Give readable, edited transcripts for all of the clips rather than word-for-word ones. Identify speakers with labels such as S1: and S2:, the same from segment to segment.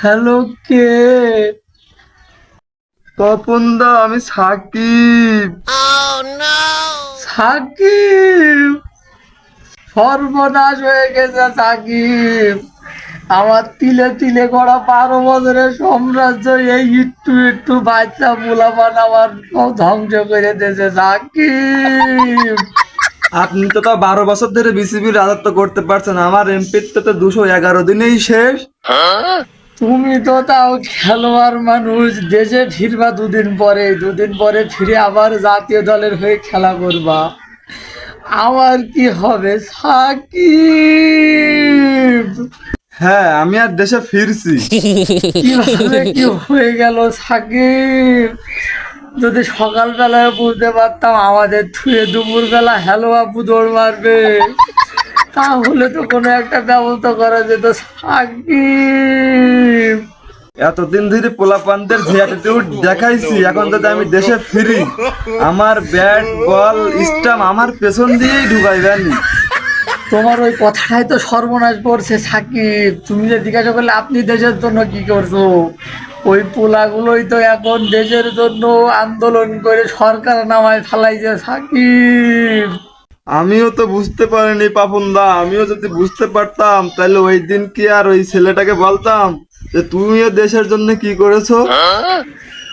S1: Hello, কে? তপনদা, আমি সাকিব। সাকিব, সর্বনাশ হয়ে গেছে সাকিব। আমার তিলে তিলে করা 12 বছরের সাম্রাজ্য এই একটু একটু বাচ্চা পোলাপান আমার সব ধ্বংস করে দিয়েছে সাকিব।
S2: আপনি তো তাও 12 বছর ধরে বিসিবির রাজত্ব করতে পারছেন, আমার এমপির তো 211 দিনেই শেষ।
S1: তুমি তো তাও খেলোয়াড় মানুষ, দেশে ফিরবা দুদিন পরে ফিরে আবার জাতীয় দলের হয়ে খেলা করবা। আমার কি হবে সাকিব?
S2: হ্যাঁ, আমি আর দেশে ফিরছি।
S1: কিভাবে কি হয়ে গেল সাকিব? যদি সকালবেলায় বুঝতে পারতাম আমাদের থুয়ে দুপুরবেলা হ্যালো আপু দৌড় মারবে, তাহলে তো কোনো একটা ব্যবস্থা করা যেত সাকিব।
S2: এতদিন ধরে পোলাপানদের যে অ্যাটিটিউড দেখাইছি, এখন যদি আমি দেশে ফিরি, আমার ব্যাট বল স্টাম্প আমার পেছন দিয়েই ঢুকাইবেন।
S1: তোমার ওই কথাটাই তো সর্বনাশ করছে সাকিব। তুমি যে জিজ্ঞাসা করলে আপনি দেশের জন্য কি করছো, ওই পোলাগুলোই তো এখন দেশের জন্য আন্দোলন করে সরকার নামায় ফেলাইছে সাকিব।
S2: আমিও তো বুঝতে পারিনি পাপনদা, আমিও যদি বুঝতে পারতাম তাহলে ওই দিন কি আর ওই ছেলেটাকে বলতাম যে তুমিও দেশের জন্য কি করেছো।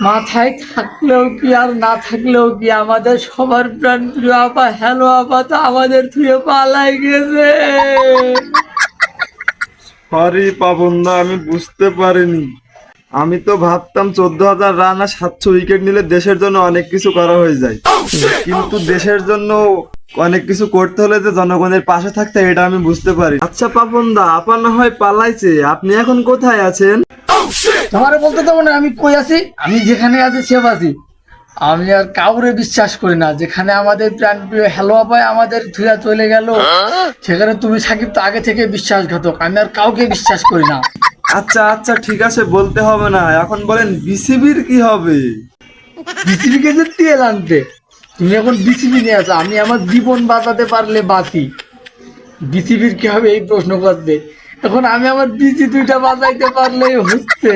S1: মাথায় থাকলেও কি আর না থাকলেও কি, আমাদের সবার প্রাণ প্রিয় আপা হ্যালো আপা তো আমাদের থুয়ে পালাই গেছে।
S2: সরি পাপনদা, আমি বুঝতে পারিনি। আমি তো ভাবতাম 14,000 রান আর 700 উইকেট নিলে দেশের জন্য অনেক কিছু করা হয়ে যায়, কিন্তু দেশের জন্য অনেক কিছু করতে হলে যে জনগণের পাশে থাকতে হয়, এটা আমি বুঝতে পারি। আচ্ছা পাপনদা, আপা না হয় পালাইছে, আপনি এখন কোথায় আছেন?
S1: তোমারে বলতে তো মনে আমি কই আছি, আমি যেখানে আছি সেভ আছি। আমি আর কাউরে বিশ্বাস করি না। যেখানে আমাদের প্রাণ প্রিয় হ্যালো আপায় আমাদের থুয়া চলে গেল, সেখানে তুমি সাকিব তো আগে থেকে বিশ্বাসঘাতক। আমি আর কাউকে বিশ্বাস করি না।
S2: আচ্ছা আচ্ছা, ঠিক আছে, বলতে হবে না। এখন বলেন বিসিবির কি হবে?
S1: বিসিবিকে যে তেল আনতে, তুমি এখন বিসিবি নিয়ে আছো। আমি আমার জীবন বাঁচাতে পারলে বাঁচি, বিসিবির কি হবে এই প্রশ্ন করতে। এখন আমি আমার বিসি দুইটা বাঁচাইতে পারলেই হচ্ছে।